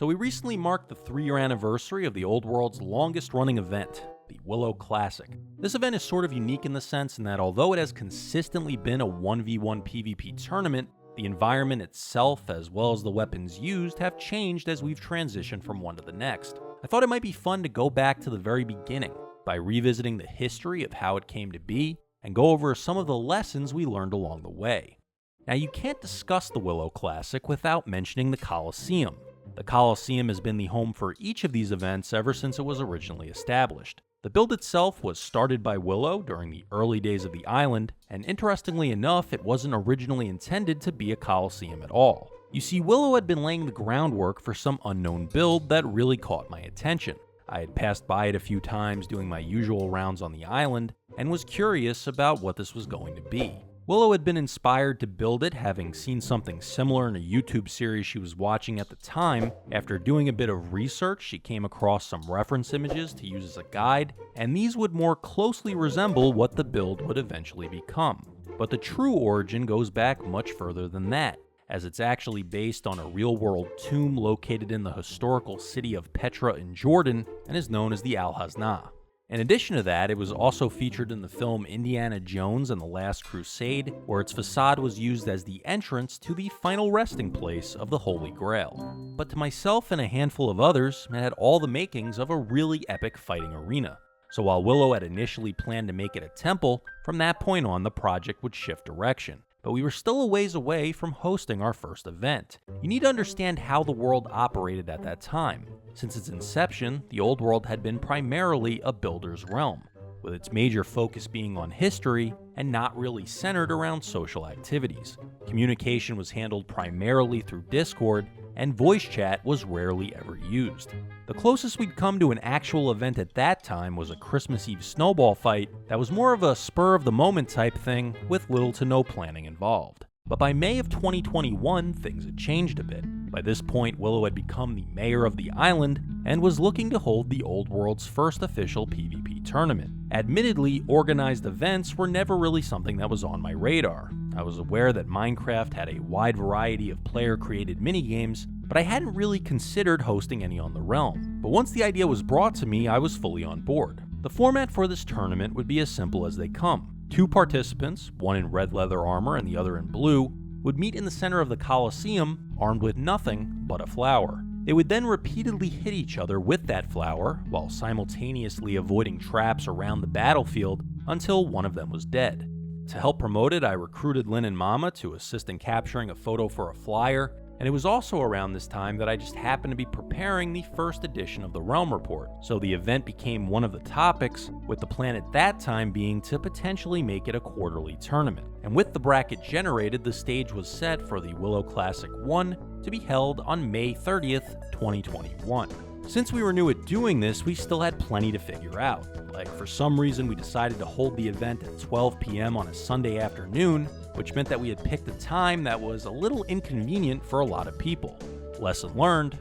So we recently marked the 3-year anniversary of the old world's longest running event, the Willow Classic. This event is sort of unique in the sense that although it has consistently been a 1v1 PvP tournament, the environment itself as well as the weapons used have changed as we've transitioned from one to the next. I thought it might be fun to go back to the very beginning by revisiting the history of how it came to be and go over some of the lessons we learned along the way. Now, you can't discuss the Willow Classic without mentioning the Coliseum. The Coliseum has been the home for each of these events ever since it was originally established. The build itself was started by Willow during the early days of the island, and interestingly enough, it wasn't originally intended to be a Coliseum at all. You see, Willow had been laying the groundwork for some unknown build that really caught my attention. I had passed by it a few times doing my usual rounds on the island, and was curious about what this was going to be. Willow had been inspired to build it, having seen something similar in a YouTube series she was watching at the time. After doing a bit of research, she came across some reference images to use as a guide, and these would more closely resemble what the build would eventually become. But the true origin goes back much further than that, as it's actually based on a real-world tomb located in the historical city of Petra in Jordan and is known as the Al-Haznah. In addition to that, it was also featured in the film Indiana Jones and the Last Crusade, where its facade was used as the entrance to the final resting place of the Holy Grail. But to myself and a handful of others, it had all the makings of a really epic fighting arena. So while Willow had initially planned to make it a temple, from that point on the project would shift direction. But we were still a ways away from hosting our first event. You need to understand how the world operated at that time. Since its inception, the old world had been primarily a builder's realm, with its major focus being on history and not really centered around social activities. Communication was handled primarily through Discord, and voice chat was rarely ever used. The closest we'd come to an actual event at that time was a Christmas Eve snowball fight that was more of a spur-of-the-moment type thing with little to no planning involved. But by May of 2021, things had changed a bit. By this point, Willow had become the mayor of the island and was looking to hold the old world's first official PvP tournament. Admittedly, organized events were never really something that was on my radar. I was aware that Minecraft had a wide variety of player-created minigames, but I hadn't really considered hosting any on the realm. But once the idea was brought to me, I was fully on board. The format for this tournament would be as simple as they come. 2 participants, one in red leather armor and the other in blue, would meet in the center of the Coliseum, armed with nothing but a flower. They would then repeatedly hit each other with that flower, while simultaneously avoiding traps around the battlefield until one of them was dead. To help promote it, I recruited Lynn and Mama to assist in capturing a photo for a flyer, and it was also around this time that I just happened to be preparing the first edition of the Realm Report, so the event became one of the topics, with the plan at that time being to potentially make it a quarterly tournament. And with the bracket generated, the stage was set for the Willow Classic 1 to be held on May 30th, 2021. Since we were new at doing this, we still had plenty to figure out. Like, for some reason, we decided to hold the event at 12 p.m. on a Sunday afternoon, which meant that we had picked a time that was a little inconvenient for a lot of people. Lesson learned.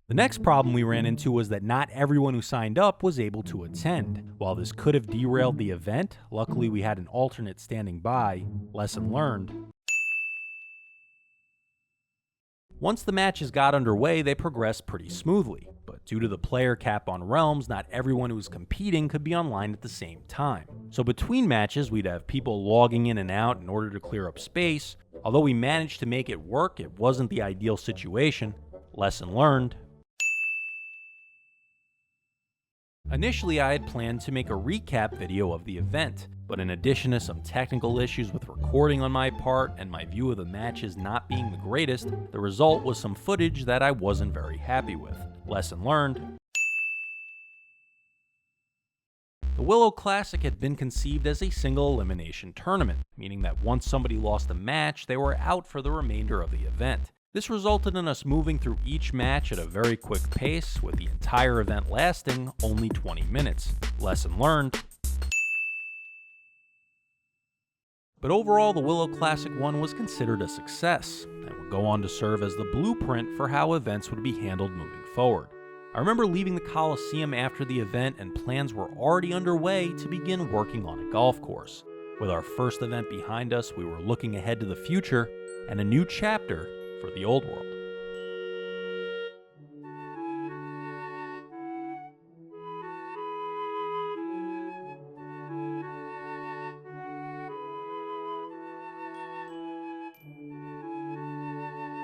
The next problem we ran into was that not everyone who signed up was able to attend. While this could have derailed the event, luckily we had an alternate standing by. Lesson learned. Once the matches got underway, they progressed pretty smoothly, but due to the player cap on Realms, not everyone who was competing could be online at the same time. So between matches, we'd have people logging in and out in order to clear up space. Although we managed to make it work, it wasn't the ideal situation. Lesson learned. Initially, I had planned to make a recap video of the event, but in addition to some technical issues with recording on my part and my view of the matches not being the greatest, the result was some footage that I wasn't very happy with. Lesson learned. The Willow Classic had been conceived as a single elimination tournament, meaning that once somebody lost a match, they were out for the remainder of the event. This resulted in us moving through each match at a very quick pace, with the entire event lasting only 20 minutes. Lesson learned. But overall, the Willow Classic 1 was considered a success, and would go on to serve as the blueprint for how events would be handled moving forward. I remember leaving the Coliseum after the event, and plans were already underway to begin working on a golf course. With our first event behind us, we were looking ahead to the future, and a new chapter for the old world.